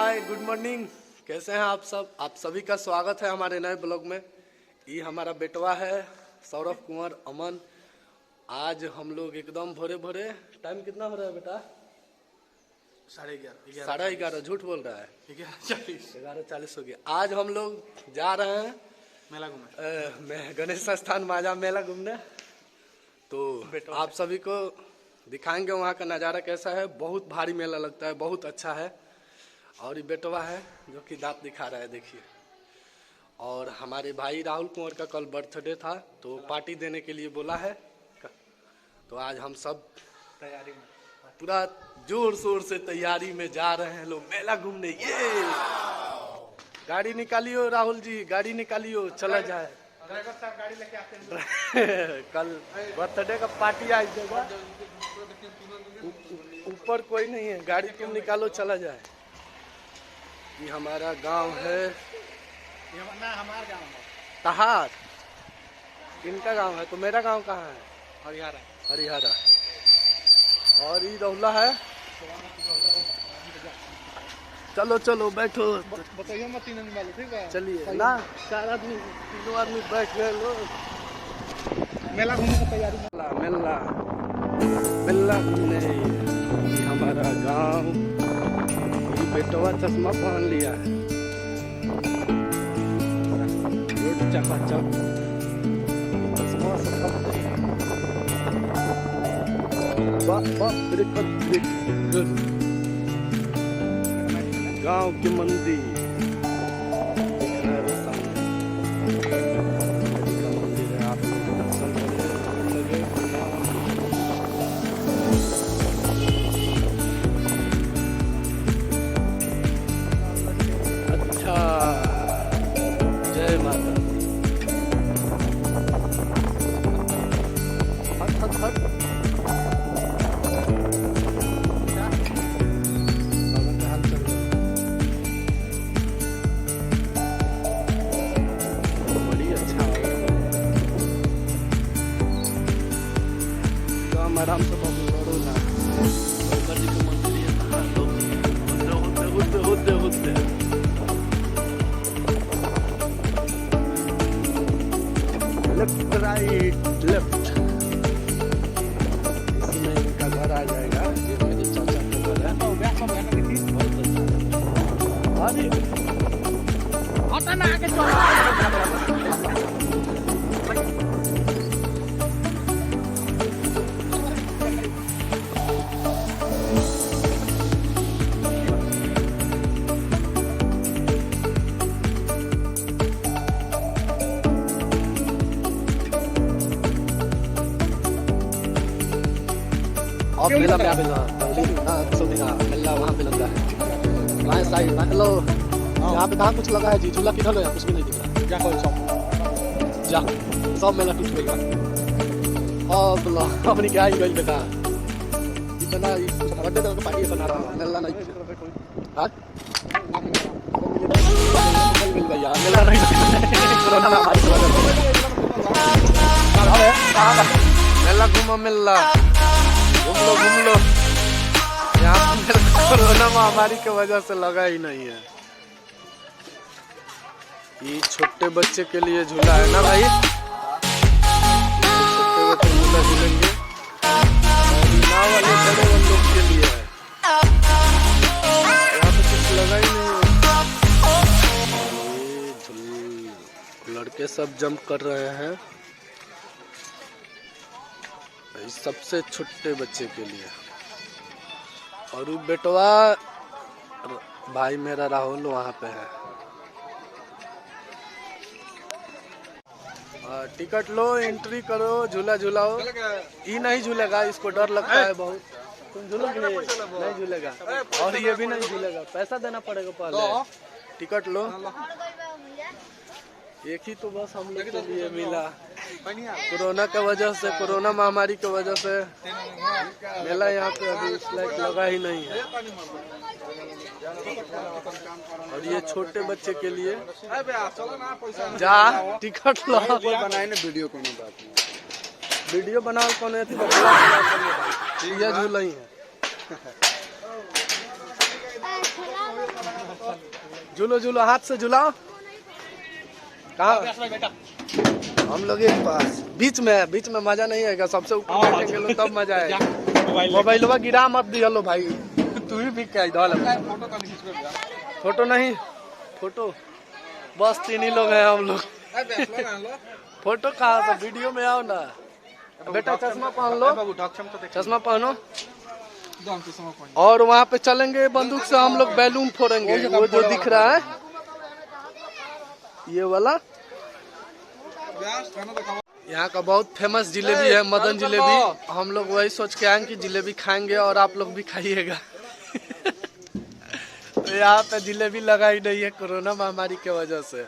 Hi good morning. कैसे हैं आप सब? आप सभी का स्वागत है हमारे नए ब्लॉग में। ये हमारा बेटवा है सौरभ कुमार अमन। आज हम लोग एकदम भोरे भोरे, टाइम कितना हो रहा है बेटा? 11:30। 11:30। झूठ बोल रहा है, 11:40 हो गया। आज हम लोग जा रहे हैं मेला घूमने, गणेश स्थान माजा मेला घूमने। तो आप सभी को दिखाएंगे वहाँ का नज़ारा कैसा है। बहुत भारी मेला लगता है, बहुत अच्छा है। और ये बेटवा है जो कि दांत दिखा रहा है, देखिए। और हमारे भाई राहुल कुंवर का कल बर्थडे था, तो पार्टी देने के लिए बोला है। तो आज हम सब तैयारी में पूरा जोर शोर से तैयारी में जा रहे हैं लोग मेला घूमने। ये गाड़ी निकालियो राहुल जी, गाड़ी निकालियो, चला जाए। ड्राइवर साहब गाड़ी लेके आते हैं। कल बर्थडे का पार्टी आज देगा। ऊपर कोई नहीं है, गाड़ी तुम निकालो, चला जाए। ये हमारा गांव है, ये हमारा गाँव है तहार। इनका गांव है, तो मेरा गांव कहाँ है? हरियाणा। हरिहरा। और ये रौला है। चलो चलो बैठो, बताइए मत, तीन आदमी वाले, ठीक है? चलिए ना। 4 आदमी, 3 आदमी बैठ गए लोग। मेला घूमने की तैयारी में। मेला मेला घूमने। ये हमारा गांव। ये बेटवा चश्मा पहन लिया है। रोड चकाचक, चश्मा सब गांव के मंदिर दिख रहा है वो सामने। का मंदिर है, आप लोग दर्शन करें। अच्छा, जय माता दी। हट हट हट। आराम से बाबू ना जी को मंदिर होते लेफ्ट राइट लेफ्ट। इसमें इनका घर आ जाएगा। ये मेरे चाचा का घर है। अरे ना आगे चलो। और मेला पे मेला वहाँ पे लगा है। बाएं साइड हेलो, यहाँ पे कहाँ कुछ लगा है जी? झूला किधर है? कुछ भी नहीं दिख रहा। क्या कोई सब जा, सब मेला टूट गया। और बोला अपनी क्या ही गई बेटा, इतना बर्थडे का पार्टी बना रहा है। मेला नहीं हाँ मिल गया, मेला नहीं। कोरोना महामारी की वजह से मेला घूमो, मेला घूम लो। यहाँ कोरोना महामारी की वजह से लगा ही नहीं है। ये छोटे बच्चे के लिए झूला है ना भाई? छोटे बच्चे झूला झूलेंगे। नाव वाले बड़े लोग के लिए है। यहाँ पे कुछ लगा ही नहीं है। लड़के सब जंप कर रहे हैं। सबसे छोटे बच्चे के लिए। और वो बेटवा भाई मेरा राहुल वहाँ पे है। टिकट लो, एंट्री करो, झूला झूलाओ। ये नहीं झूलेगा, इसको डर लगता है बहुत। तुम झूलोगे? नहीं झूलेगा। और ये भी नहीं झूलेगा, पैसा देना पड़ेगा पहले। टिकट लो। एक ही तो बस हम लोग के लिए मिला। कोरोना की वजह से, कोरोना महामारी की वजह से मेला यहाँ पे अभी इस लायक लगा ही नहीं है। और ये छोटे बच्चे के लिए जा टिकट लो। बनाए ना वीडियो को नहीं बात में। वीडियो बनाओ कौन है? ये झूला ही है। झूलो झूलो, हाथ से झुलाओ। कहाँ हम लोग एक पास बीच में है, बीच में मजा नहीं आएगा, सबसे ऊपर बैठेंगे लोग तब मजा आएगा। मोबाइल गिरा मत दिया लो भाई, तू भी क्या इधर फोटो नहीं, फोटो बस 3 ही लोग हैं हम लोग। फोटो कहाँ से, वीडियो में आओ ना बेटा। चश्मा पहन लो, चश्मा पहनो। और वहाँ पे चलेंगे बंदूक से हम लोग बैलून फोड़ेंगे, वो जो दिख रहा है ये वाला। यहाँ का बहुत फेमस जिलेबी है, मदन जिलेबी। हम लोग वही सोच के आए कि जिलेबी खाएंगे और आप लोग भी खाइएगा। तो यहाँ पे जिलेबी लगा ही नहीं है कोरोना महामारी के वजह से।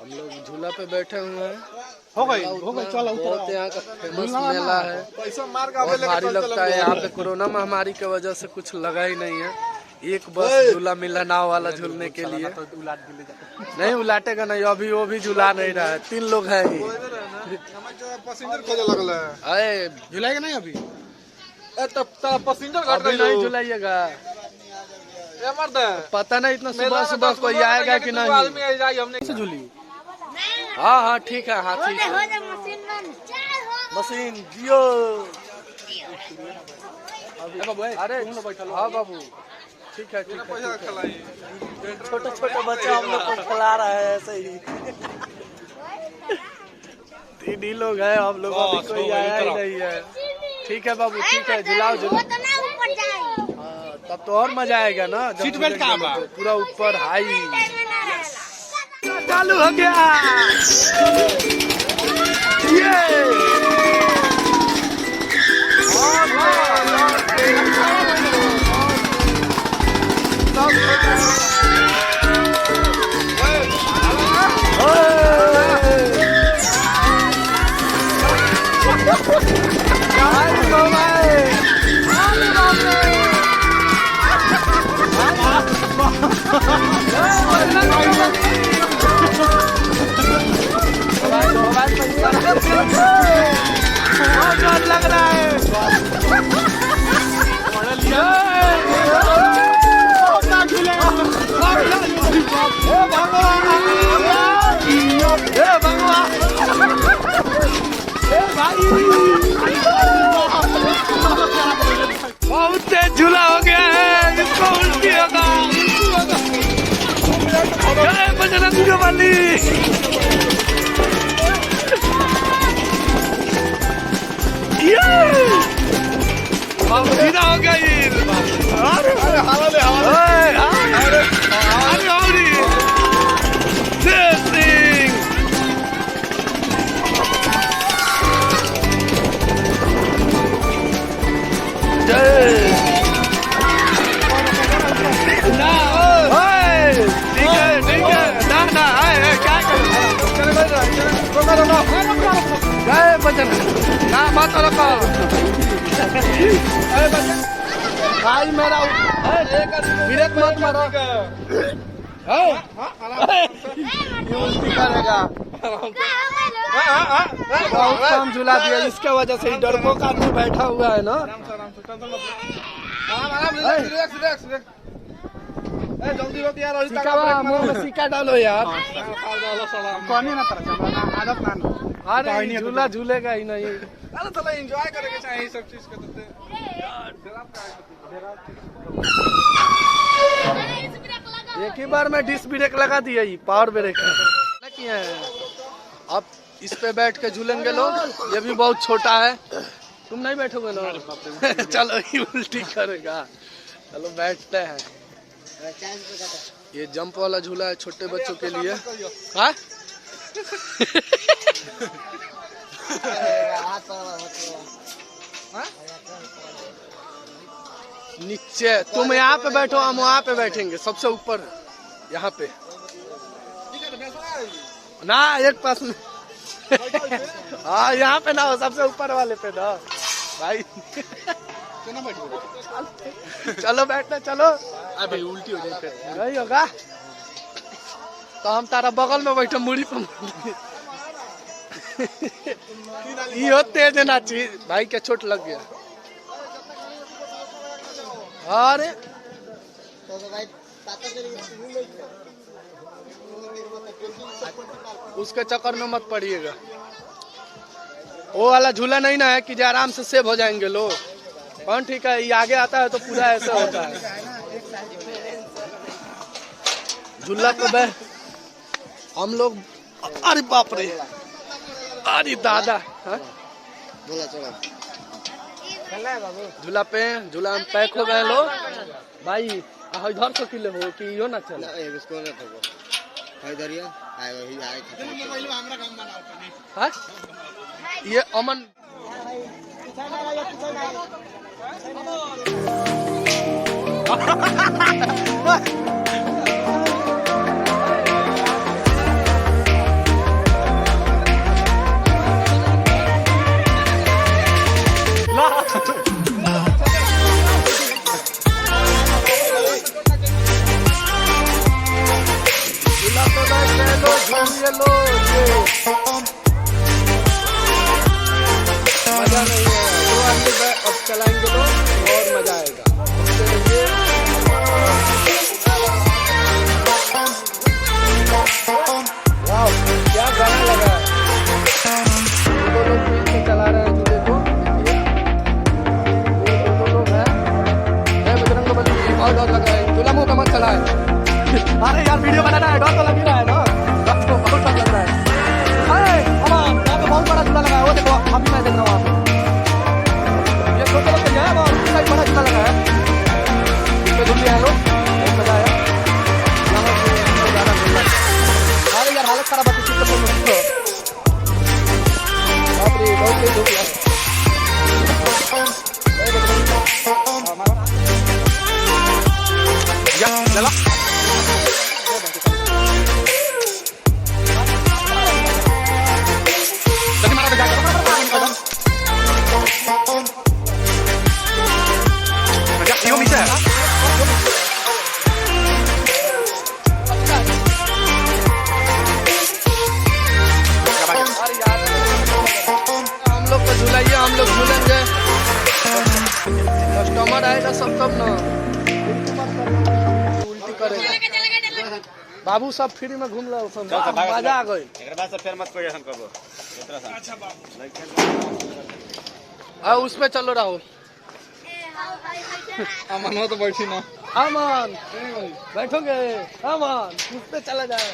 हम लोग झूला पे बैठे हुए हैं। हो गई चलो। बहुत यहाँ का फेमस मेला है, बहुत भारी लगता है। यहाँ पे कोरोना महामारी के वजह से कुछ लगा ही नहीं है। एक बस झूला मिला नाव वाला झूलने के लिए, नहीं उलाटेगा नहीं अभी, वो भी झूला नहीं रहा है। 3 लोग हैं ही। अरे झुलाएगा नहीं अभी, अभी नहीं झुलाइएगा। पता नहीं इतना सुबह सुबह कोई आएगा कि नहीं। झूली हाँ हाँ ठीक है, हाँ ठीक है। मशीन जियो। अरे हाँ बाबू ठीक है, ठीक है। छोटे छोटे बच्चे हम लोग को खिला रहा है ऐसे ही। 3 ही लोग हैं हम लोग, अभी कोई आया ही नहीं है। ठीक है बाबू, ठीक है, झुलाओ झुलाओ। हाँ तब तो और मजा आएगा ना, सीट बेल्ट का पूरा ऊपर हाई। चालू हो गया ये। लग रहा है बहुत तेज झूला हो गया है, इसको उल्टी होगा। बजरंग बली सीधा हो गया ये। अरे भाई मेरा ब्रेक मत मारो, उल्टी करेगा। बहुत कम झूला दिया, इसके वजह से डरपोक आदमी बैठा हुआ है ना। मुँह में सिक्का डालो यार। अरे झूला झूलेगा ही नहीं। अरे चलो एंजॉय करेंगे चाहिए सब चीज का। एक ही बार में डिस्क ब्रेक लगा दिया, पावर ब्रेक किया है। अब इस पे बैठ के झूलेंगे लोग, ये भी बहुत छोटा है। तुम नहीं बैठोगे ना? चलो ये उल्टी करेगा। चलो बैठते हैं। ये जंप वाला झूला है छोटे बच्चों के लिए। हाँ नीचे तुम यहाँ पे बैठो, हम वहाँ पे बैठेंगे सबसे ऊपर यहाँ पे ना, एक पास में। हाँ यहाँ पे ना हो, सबसे ऊपर वाले पे ना भाई। चलो बैठना, चलो अभी उल्टी हो जाए नहीं होगा तो हम तारा बगल में बैठे मुड़ी पर। ये तेज ना चाहिए भाई, क्या चोट लग गया। अरे उसके चक्कर में मत पड़िएगा। वो वाला झूला नहीं ना है कि जो आराम से सेव हो जाएंगे लोग। कौन ठीक है, ये आगे आता है तो पूरा ऐसा होता है। झूला पे हम लोग, अरे बाप रे, अरे दादा, झूला में पैक हो गए लोग भाई। इधर से किले हो कि यो ना चला ये अमन मजा नहीं है तो अब चलाएंगे तो और मजा आएगा। वाह क्या गाना लगा है। दो लोग मिल के चला रहे हैं झूले को। दो लोग हैं, बजरंगबली और डर लगा है। झूला मुंह पे मत चलाए। अरे यार वीडियो बनाना है, डर तो लग ही रहा है ना, बहुत डर लग रहा है। बहुत बड़ा झूला लगा है, वो देखो अभी मैं देख रहा हूँ। ये छोटे बच्चे है, वो बड़ा झूला लगा है, इसमें झूल लिया है लोग, मजा आया। अरे यार हालत खराब है, बाप रे बहुत तेज हो गया। चला हम लोग को झूलाइए, हम लोग झूलेंगे। कस्टमर आएगा सब तब ना उल्टी करेगा। बाबू सब फ्री में घूम लो, सब मजा आ गई। उसमें चलो राहुल। अमन हो तो बैठी ना। अमन बैठोगे? अमन उस पे चला जाए।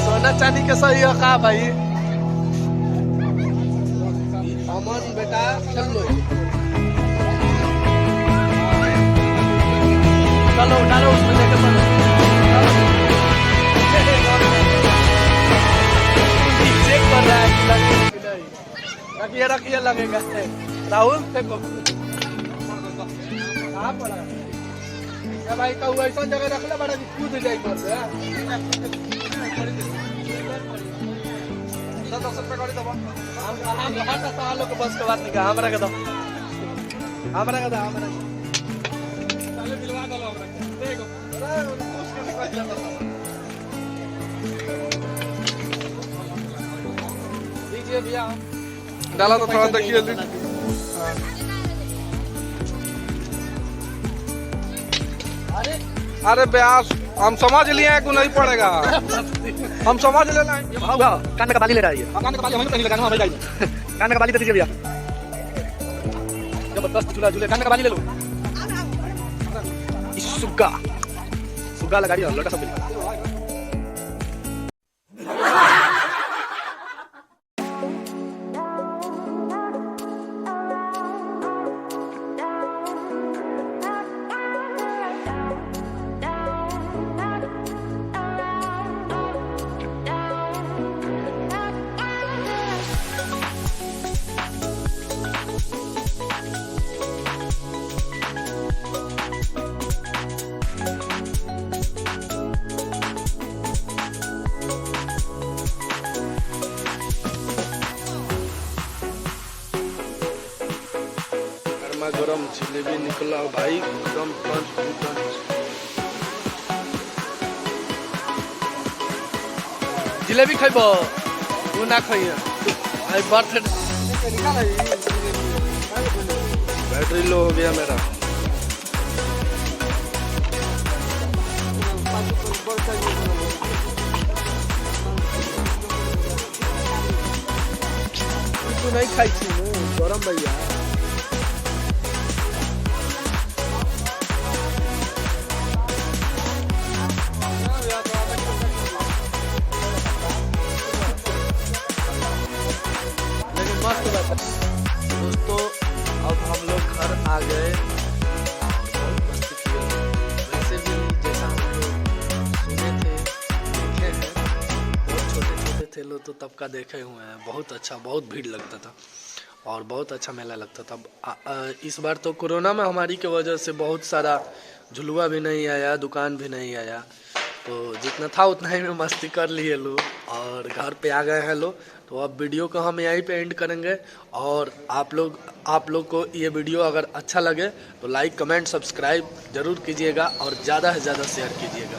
सोना चांदी के सही है का भाई? अमन बेटा चल लो, चलो डालो उसमें लेके चलो। चेक कर रहा है कि लगे कि नहीं। रखिए रखिए लगेगा। राहुल देखो कहाँ पड़ा है भाई? कहू ऐसा जगह रख ले बड़ा कूद जाए कर दे। 10 रुपये गाड़ी दबा। हम लोग के बस के बात नहीं, हमरा के दो, हमरा के दो, हमरा चलो दिलवा दो हमरा के। देखो अरे उसके निकल जाता। देखिए भैया, डाला तो थोड़ा देखिए। अरे ब्यास, हम समझ लिए कि नहीं पड़ेगा, हम समझ ले लाएं। कान में का बाली ले रहा है ये। कान का बाली हमें नहीं लगाना, हमें चाहिए। कान में का बाली दे दीजिए भैया। जबरदस्त झूला झूले, कान में का बाली ले लो। सुग्गा सुग्गा लगाइए और लौटा सब मिलेगा। गरम जिलेबी निकला भाई, एकदम पंच। जिलेबी खइबो तू ना खइया, आई बर्थडे बैटरी लो हो गया मेरा। तू नहीं खाई थी गरम भैया। दोस्तों अब हम लोग घर आ गए, बहुत मस्ती किए। वैसे भी जैसा हम लोग सुने थे, देखे हैं, बहुत छोटे छोटे थे लोग तो तब का देखे हुए हैं। बहुत अच्छा, बहुत भीड़ लगता था और बहुत अच्छा मेला लगता था। इस बार तो कोरोना महामारी की वजह से बहुत सारा झुलुआ भी नहीं आया, दुकान भी नहीं आया, तो जितना था उतना ही में मस्ती कर लिए लोग और घर पे आ गए हैं लोग। तो अब वीडियो को हम यहीं पे एंड करेंगे और आप लोग को ये वीडियो अगर अच्छा लगे तो लाइक कमेंट सब्सक्राइब ज़रूर कीजिएगा और ज़्यादा से ज़्यादा शेयर कीजिएगा।